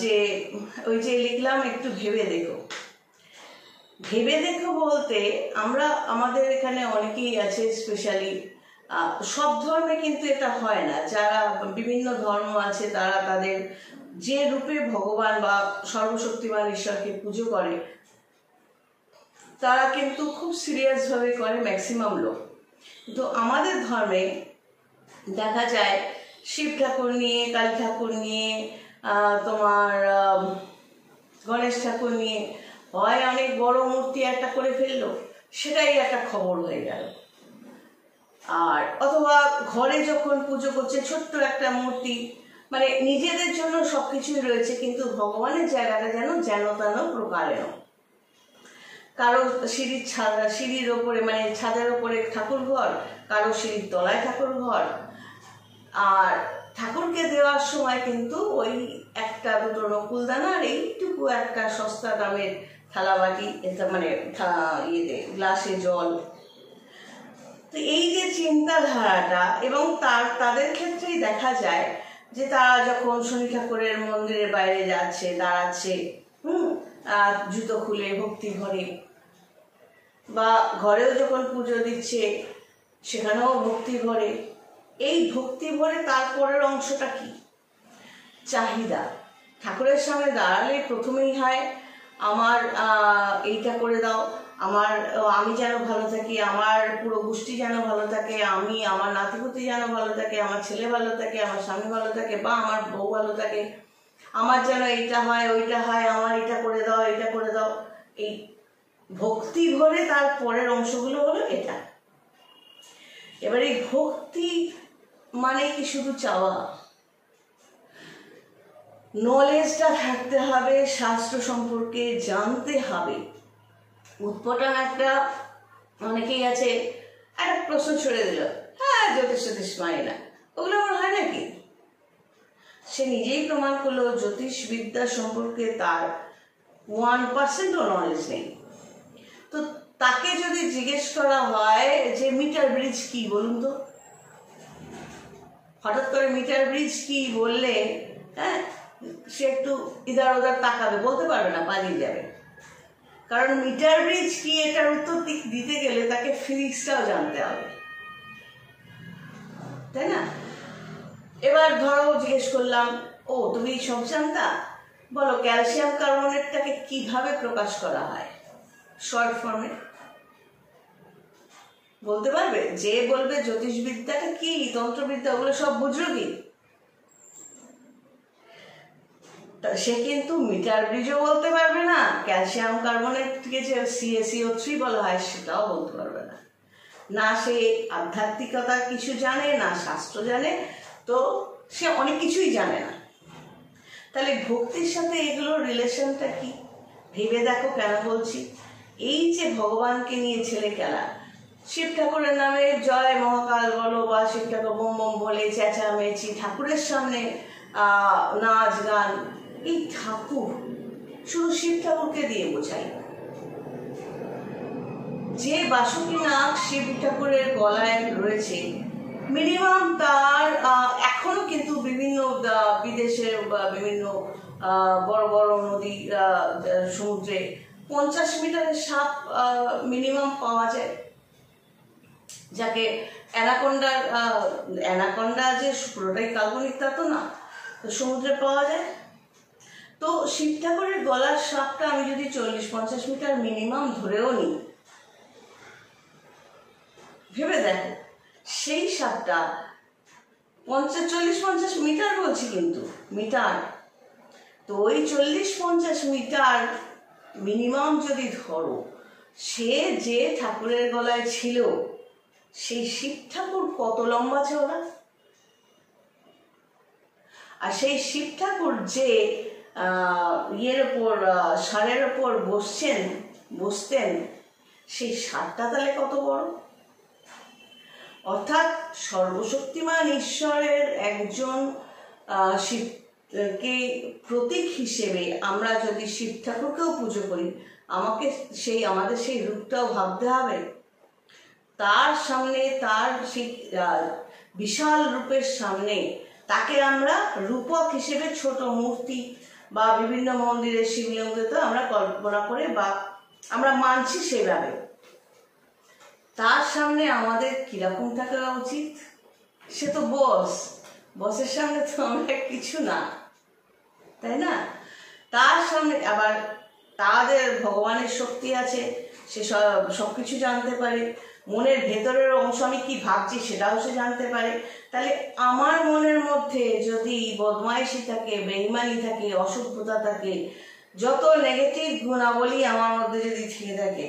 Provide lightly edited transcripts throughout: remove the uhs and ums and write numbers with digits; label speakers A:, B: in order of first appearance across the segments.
A: যে ওই যে লিখলাম একটু ভেবে দেখো। ভেবে দেখো বলতে আমরা আমাদের এখানে অনেকেই আছে, স্পেশালি সব ধর্মে কিন্তু এটা হয় না। যারা বিভিন্ন ধর্ম আছে তারা তাদের যে রূপে ভগবান বা সর্বশক্তিমান ঈশ্বরকে পুজো করে তারা কিন্তু খুব সিরিয়াসভাবে করে ম্যাক্সিমাম লোক। কিন্তু আমাদের ধর্মে দেখা যায় শিব ঠাকুর নিয়ে, কালী ঠাকুর নিয়ে, তোমার গণেশ ঠাকুর নিয়ে হয় অনেক বড় মূর্তি একটা করে ফেললো, সেটাই একটা খবর হয়ে গেল। আর অথবা ঘরে যখন পুজো করছে ছোট্ট একটা মূর্তি, মানে নিজেদের জন্য সবকিছুই রয়েছে কিন্তু ভগবানের জায়গাটা যেন তেন প্রকারেণ। কারো সিঁড়ির ওপরে মানে ছাদের ওপরে ঠাকুর ঘর, কারো সিঁড়ির তলায় ঠাকুর ঘর। আর ঠাকুরকে দেওয়ার সময় কিন্তু ওই একটা দুটো নকুলদানা আর এইটুকু একটা সস্তা দামের থালাবাটি, এটা মানে ইয়েতে গ্লাসে জল। তো এই যে চিন্তাধারাটা, এবং তাদের ক্ষেত্রেই দেখা যায় যে তারা যখন শনি ঠাকুরের মন্দিরের বাইরে যাচ্ছে, দাঁড়াচ্ছে, জুতো খুলে ভক্তি ভরে, বা ঘরেও যখন পুজো দিচ্ছে সেখানেও ভক্তি ভরে। এই ভক্তি ভরে তারপরের অংশটা কি? চাহিদা। ঠাকুরের সামনে দাঁড়ালে প্রথমেই হয় আমার এইটা করে দাও, আমি যেন ভালো থাকি, আমার পুরো গোষ্ঠী যেন ভালো থাকে, আমার নাতিপুতি যেন ভালো থাকে, আমার ছেলে ভালো থাকে, আমার স্বামী ভালো থাকে, বা আমার বউ ভালো থাকে, আমার যেন এইটা হয় ওইটা হয়, আমার এটা করে দাও এটা করে দাও। এই ভক্তি ভরে তার পরের অংশগুলো হলো এটা। এবার এই ভক্তি মানে কি শুধু চাওয়া? নলেজটা থাকতে হবে, শাস্ত্র সম্পর্কে জানতে হবে। উৎপটান একটা অনেকেই আছে একটা প্রশ্ন ছড়ে দিল, হ্যাঁ জ্যোতিষ মানে না, ওগুলো আমার হয় নাকি? সে নিজেই প্রমাণ করলো জ্যোতিষ বিদ্যা সম্পর্কে তার 1%ও নলেজ নেই। তো তাকে যদি জিজ্ঞেস করা হয় যে মিটার ব্রিজ কি বলুন তো, হঠাৎ করে মিটার ব্রিজ কি বললে হ্যাঁ সে একটু ইধার ওধার তাকাবে, বলতে পারবে না, পালিয়ে যাবে। কারণ মিটার ব্রিজ কি এটার উত্তর দিতে গেলে তাকে ফিজিক্সটাও জানতে হবে, তাই না? এবার ধরো জিজ্ঞেস করলাম, ও তুমি সব জানতা, বলো ক্যালসিয়াম কার্বনেটটাকে কিভাবে প্রকাশ করা হয় শর্ট ফর্মে? বলতে পারবে? যে বলবে জ্যোতিষবিদ্যাটা কি, তন্ত্রবিদ্যা, ওগুলো সব বুঝলো কি? সে কিন্তু মিটার ব্রিজও বলতে পারবে না, ক্যালসিয়াম কার্বনেটকে যে CaCO3 বলা হয় সেটাও বলতে পারবে না। না সে আধ্যাত্মিকতা কিছু জানে, না শাস্ত্র জানে, তো সে অনেক কিছুই জানে না। তাহলে ভক্তির সাথে এগুলোর রিলেশনটা কি? ভেবে দেখো কেন বলছি। এই যে ভগবানকে নিয়ে ছেলে খেলা, শিব ঠাকুরের নামে জয় মহাকাল বলো, বা শিব ঠাকুর বোম বোম বলে চেঁচামেচি, ঠাকুরের সামনে নাচ গান, এই ঠাকুর শুধু শিব ঠাকুরকে দিয়ে বোঝাই। যে বাসুকি নাগ শিব ঠাকুরের গলায় রয়েছে, মিনিমাম তার এখনো কিন্তু বিভিন্ন বিদেশের বিভিন্ন বড় বড় নদী সমুদ্রে 50 মিটারের সাপ মিনিমাম পাওয়া যায়, যাকে অ্যানাকোন্ডা যে পুরোটাই কাল্পনিক তা তো না, তো সমুদ্রে পাওয়া যায়। তো শিব ঠাকুরের গলার সাপটা আমি যদি 40-50 মিটার মিনিমাম ধরেও নিই, ভেবে দেখো সেই সাপটা 40-50 মিটার বলছি কিন্তু মিটার, তো ওই 40-50 মিটার মিনিমাম যদি ধরো, সে যে ঠাকুরের গলায় ছিল সেই শিব ঠাকুর কত লম্বা চওড়া, আর সেই শিব ঠাকুর যে ইয়ের ওপর ষাঁড়ের ওপর বসতেন সেই ষাঁড়টা তাহলে কত বড়। অর্থাৎ সর্বশক্তিমান ঈশ্বরের একজন শিবকে প্রতীক হিসেবে আমরা যদি শিব ঠাকুরকেও পুজো করি, আমাদের সেই রূপটাও ভাবতে হবে। তার সামনে, তার সেই বিশাল রূপের সামনে তাকে আমরা রূপক হিসেবে ছোট মূর্তি বা বিভিন্ন মন্দিরের শিবলিঙ্গে তো আমরা কল্পনা করে বা আমরা মানছি সেভাবে। তার সামনে আমাদের কিরকম থাকা উচিত? সে তো বস, বসের সামনে তো আমরা কিছু না, তাই না? তার সামনে আবার তাদের ভগবানের শক্তি আছে, সে সব কিছু জানতে পারে, মনের ভেতরের অংশ আমি কি ভাবছি সেটাও সে জানতে পারে। তাহলে আমার মনের মধ্যে যদি বদমাইশি থাকে, বেঈমানি থাকে, অসভ্যতা থাকে, যত নেগেটিভ গুণাবলী আমার মধ্যে যদি থেকে থাকে,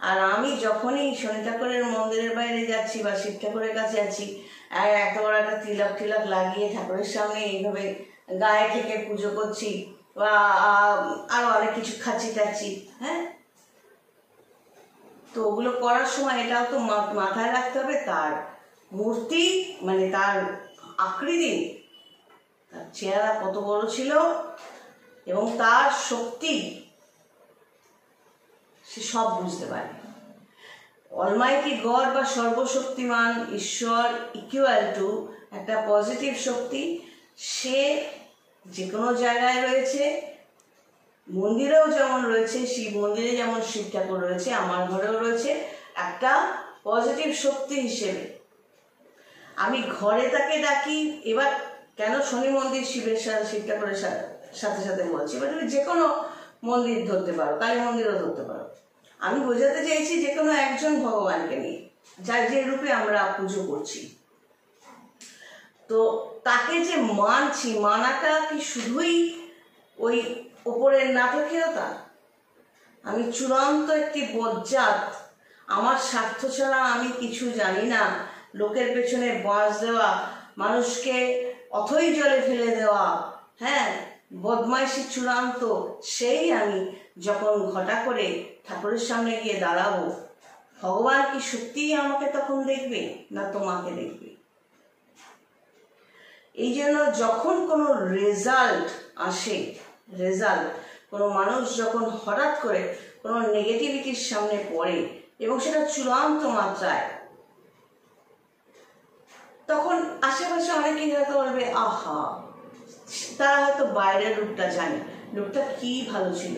A: আর আমি যখনই শনি ঠাকুরের মন্দিরের বাইরে যাচ্ছি বা শিব ঠাকুরের কাছে আছি, এত বড় একটা তিলক টিলক লাগিয়ে ঠাকুরের সামনে এইভাবে গায়ে থেকে পুজো করছি বা আরো অনেক কিছু খাচ্ছি টাচ্ছি, হ্যাঁ, তো ওগুলো করার সময় এটাও তো মাথায় রাখতে হবে তার মূর্তি মানে তার আকৃতি, তার চেহারা কত বড় ছিল এবং তার শক্তি সে সব বুঝতে পারে। অলমাইটি গড বা সর্বশক্তিমান ঈশ্বর ইকুয়াল টু একটা পজিটিভ শক্তি। সে যে কোনো জায়গায় রয়েছে, মন্দিরেও যেমন রয়েছে, শিব মন্দিরে যেমন শিব ঠাকুর রয়েছে, আমার ঘরেও রয়েছে একটা পজিটিভ শক্তি হিসেবে। আমি ঘরে তাকে ডাকি। এবার কেন শনি মন্দির শিবের সাথে, শিব ঠাকুরের সাথে সাথে বলছি, এবার তুমি যে কোনো মন্দির ধরতে পারো, কালী মন্দিরও ধরতে পারো। আমি বোঝাতে চাইছি যে কোনো একজন ভগবানকে নিয়ে, যার যে রূপে আমরা পুজো করছি, তো তাকে যে মানছি, মানাটা কি শুধুই ওই ওপরের নাটকীয়তা? আমি চূড়ান্ত একটি বজ্জাত, আমার স্বার্থ ছাড়া আমি কিছু জানি না, লোকের পেছনে বাঁশ দেওয়া, মানুষকে অথই জলে ফেলে দেওয়া, হ্যাঁ, বদমাইশি চূড়ান্ত, সেই আমি যখন ঘটা করে ঠাকুরের সামনে গিয়ে দাঁড়াবো, ভগবান কি সত্যিই আমাকে তখন দেখবে না তোমাকে দেখবে? এই জন্য যখন কোনো রেজাল্ট আসে, কোনো মানুষ যখন হঠাৎ করে কোনো নেগেটিভিটির সামনে পড়ে এবং সেটা চূড়ান্ত মাত্রায়, তখন আশেপাশে অনেকেই হয়তো বলবে আহা, তারা হয়তো বাইরের রূপটা জানে, লোকটা কি ভালো ছিল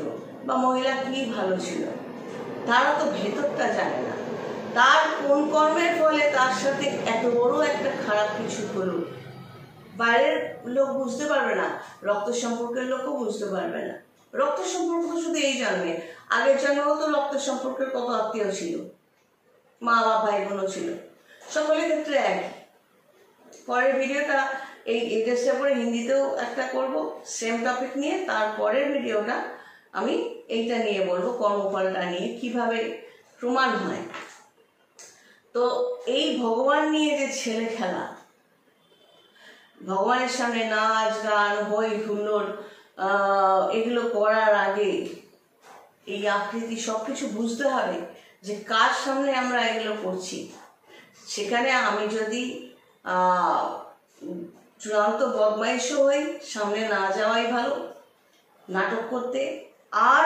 A: বা মহিলা কি ভালো ছিল, তারা তো ভেতরটা জানে না। তার কোন কর্মের ফলে তার সাথে এত বড় একটা খারাপ কিছু হলো, বাইরের লোক বুঝতে পারবে না, রক্ত সম্পর্কের লোকও বুঝতে পারবে না। রক্ত সম্পর্ক শুধু এই জন্মে, আগের জন্মেও তো রক্ত সম্পর্কের কত আত্মীয় ছিল, মা বাবা ভাই বোনও ছিল, সকলের ক্ষেত্রে একই। পরের ভিডিওটা এই ড্রেসটা পরে হিন্দিতেও একটা করব সেম টপিক নিয়ে, তারপরের ভিডিওটা আমি এইটা নিয়ে বলবো, কর্মফলটা নিয়ে কিভাবে প্রমাণ হয়। তো এই ভগবান নিয়ে যে ছেলে খেলা, ভগবানের সামনে নাচ গান হই হুল্লোড়, এগুলো করার আগে এই আকৃতি সবকিছু বুঝতে হবে যে কার সামনে আমরা এগুলো করছি। সেখানে আমি যদি চূড়ান্ত বদমাইশও হই, সামনে না যাওয়াই ভালো নাটক করতে, আর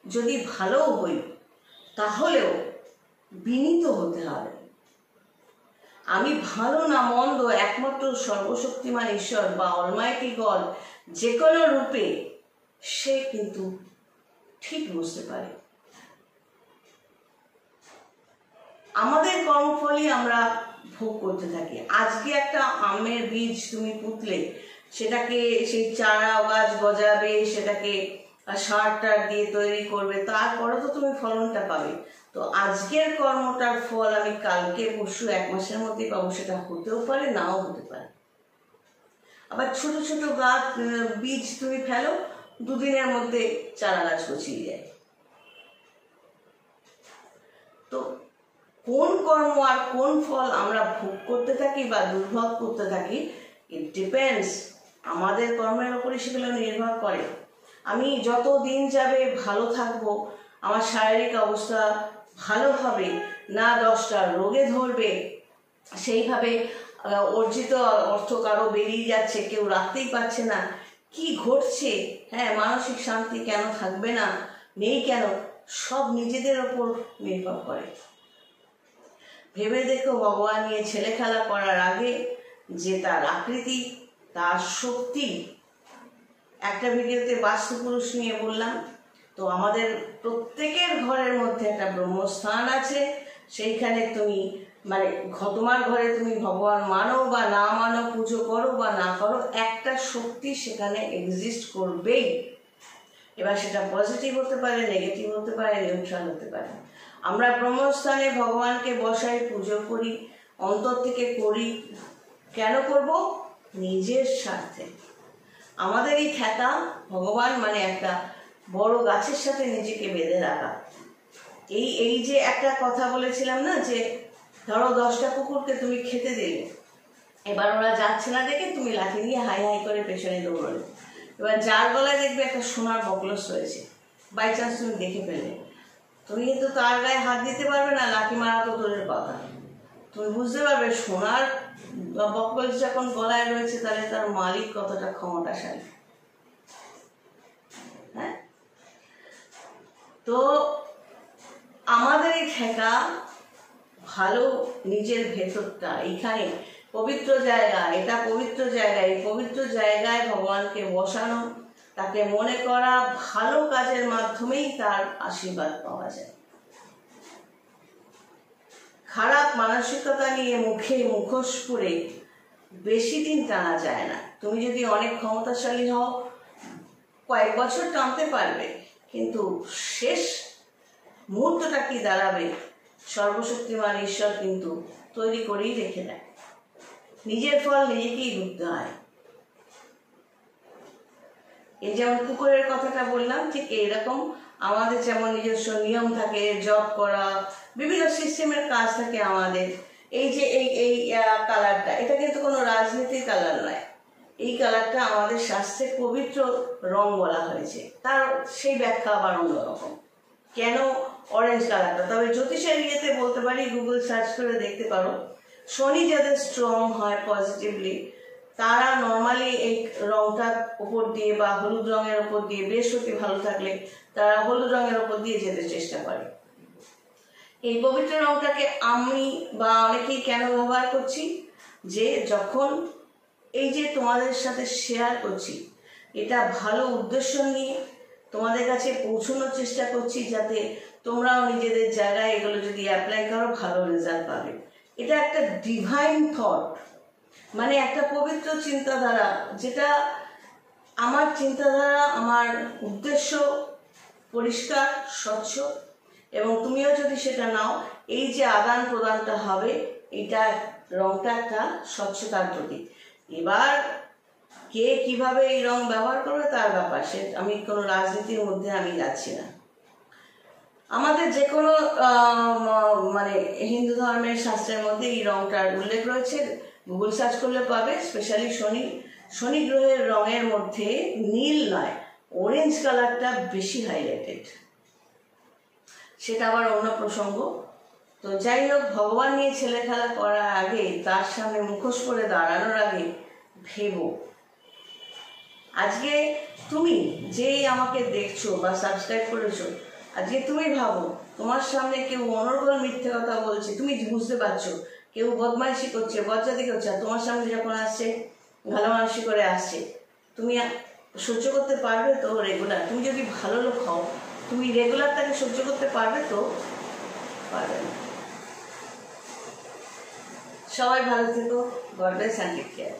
A: যদি ভালোও হই তাহলেও বিনীত হতে হবে। আমি ভালো না মন্দ একমাত্র সর্বশক্তিমান ঈশ্বর বা অলমাইটি গড যে কোনো রূপে সে কিন্তু ঠিক বুঝতে পারে। আমাদের কর্মফলই আমরা ভোগ করতে থাকি। আজকে একটা আমের বীজ তুমি পুঁতলে, সেটাকে সেই চারা গাছ গজাবে, সেটাকে সার টার দিয়ে তৈরি করবে, তারপরে তো তুমি ফলনটা পাবে। তো আজকের কর্মটার ফল আমি কালকে পরশু এক মাসের মধ্যে পাবো, সেটা হতেও পারে নাও হতে পারে। আবার ছোট ছোট গাছ বীজ তুমি ফেলো, দুদিনের মধ্যে চারা গাছ গছিয়ে যায়। তো কোন কর্ম আর কোন ফল আমরা ভোগ করতে থাকি বা দুর্ভোগ করতে থাকি, ইট ডিপেন্ডস, আমাদের কর্মের উপরে সেগুলো নির্ভর করে। আমি যত দিন যাবে ভালো থাকবো, আমার শারীরিক অবস্থা ভালো হবে না, 10টা রোগে ধরবে, সেইভাবে অর্জিত অর্থ কারো বেরিয়ে যাচ্ছে, কেউ রাখতেই পারছে না, কি ঘটছে, হ্যাঁ, মানসিক শান্তি কেন থাকবে না, নেই কেন, সব নিজেদের ওপর নির্ভর করে। ভেবে দেখো, ভগবান নিয়ে ছেলে খেলা করার আগে যে তার আকৃতি, তার শক্তি। একটা ভিডিওতে বাস্তুপুরুষ নিয়ে বললাম। তো আমাদের প্রত্যেকের ঘরের মধ্যে একটা ব্রহ্মস্থান আছে। সেইখানে তুমি মানে তোমার ঘরে তুমি ভগবান মানো বা না মানো, পুজো করো বা না করো, একটা শক্তি সেখানে এক্সিস্ট করবেই। এবার সেটা পজিটিভ হতে পারে, নেগেটিভ হতে পারে, নিউট্রাল হতে পারে। আমরা ব্রহ্মস্থানে ভগবানকে বসাই, পুজো করি, অন্তর থেকে করি। কেন করব? নিজের স্বার্থে। আমাদের এই খ্যাতা ভগবান মানে একটা বড় গাছের সাথে নিজেকে বেঁধে রাখা। এই যে একটা কথা বলেছিলাম না, যে ধরো 10টা কুকুরকে তুমি খেতে দিলে, এবার ওরা যাচ্ছে না দেখে তুমি লাঠি নিয়ে হাই হাই করে পেছনে দৌড়লে। এবার যার গলায় দেখবে একটা সোনার বকলস রয়েছে, বাই চান্স তুমি দেখে ফেলে, তুমি কিন্তু তার গায়ে হাত দিতে পারবে না, লাঠি মারা তো দূরের কথা। তুমি বুঝতে পারবে সোনার বকলস যখন গলায় রয়েছে তাহলে তার মালিক কতটা ক্ষমতাশালী। হ্যাঁ, তো আমাদের এই ঠেকা ভালো, নিজের ভেতরটা এইখানে পবিত্র জায়গা, এটা পবিত্র জায়গা, এই পবিত্র জায়গায় ভগবানকে বসানো, তাকে মনে করা, ভালো কাজের মাধ্যমেই তার আশীর্বাদ পাওয়া যায়। খারাপ মানসিকতা নিয়ে মুখে মুখোশ পরে বেশি দিন টানা যায় না। তুমি যদি অনেক ক্ষমতাশালী হও, কয়েক বছর টানতে পারবে, কিন্তু শেষ মুহূর্তটা কি দাঁড়াবে সর্বশক্তিমান ঈশ্বর কিন্তু তৈরি করেই রেখে দেয়। নিজের ফল নিজেকেই ভুগতে হয়। এই যেমন কুকুরের কথাটা বললাম, ঠিক এইরকম আমাদের যেমন নিজস্ব নিয়ম থাকে, জব করা, বিভিন্ন সিস্টেমের কাজ থাকে আমাদের। এই যে এই কালারটা, এটা কিন্তু কোনো রাজনীতির কালার নয়। এই কালারটা আমাদের শাস্ত্রে পবিত্র রং বলা হয়েছে, তার সেই ব্যাখ্যা আবার অন্যরকম। কেন অরেঞ্জ কালারটা? তবে জ্যোতিষের ইয়েতে বলতে পারি, গুগল সার্চ করে দেখতে পারো। শনি যাদের স্ট্রং হয় পজিটিভলি, তারা নর্মালি এই রংটার উপর দিয়ে বা হলুদ রঙের উপর দিয়ে, বৃহস্পতি ভালো থাকলে তারা হলুদ রঙের উপর দিয়ে যেতে চেষ্টা করে। এই পবিত্র রংটাকে আমি বা অনেকেই কেন ব্যবহার করছি, যে যখন এই যে তোমাদের সাথে শেয়ার করছি, এটা ভালো উদ্দেশ্য নিয়ে তোমাদের কাছে পৌঁছানোর চেষ্টা করছি, যাতে তোমরাও নিজেদের জায়গায় এগুলো যদি অ্যাপ্লাই করো ভালো রেজাল্ট পাবে। এটা একটা ডিভাইন থট, মানে একটা পবিত্র চিন্তাধারা, যেটা আমার চিন্তাধারা, আমার উদ্দেশ্য পরিষ্কার স্বচ্ছ, এবং তুমিও যদি সেটা নাও, এই যে আদান প্রদানটা হবে, এটা রংটা একটা স্বচ্ছতার প্রতীক। এবার কে কিভাবে এই রং ব্যবহার করবে তার ব্যাপার, সে আমি কোনো রাজনীতির মধ্যে আমি যাচ্ছি না। আমাদের যে কোনো মানে হিন্দু ধর্মের শাস্ত্রের মধ্যে এই রংটার উল্লেখ রয়েছে, গুগল সার্চ করলে পাবে। স্পেশালি শনি গ্রহের রঙের মধ্যে নীল নয়, অরেঞ্জ কালারটা বেশি হাইলাইটেড, সেটা আবার অন্য প্রসঙ্গ। তো যাই হোক, ভগবান নিয়ে ছেলে খেলা করার আগে, তার সামনে মুখোশ করে দাঁড়ানোর আগে ভেবো। আজকে তুমি যেই আমাকে দেখছো বা সাবস্ক্রাইব করেছো, আজকে তুমি ভাবো তোমার সামনে কেউ অনর্গল মিথ্যে কথা বলছে, তুমি বুঝতে পারছো, কেউ বদমাইশি করছে, বজ্জাতি করছে, তোমার সামনে যখন আসছে ভালো মানুষি করে আসছে, তুমি সহ্য করতে পারবে তো রেগুলার? তুমি যদি ভালো লোক হও, তুমি রেগুলারটাকে সহ্য করতে পারবে তো? পারবে না। সবাই ভালো থেকো, god bless and take care.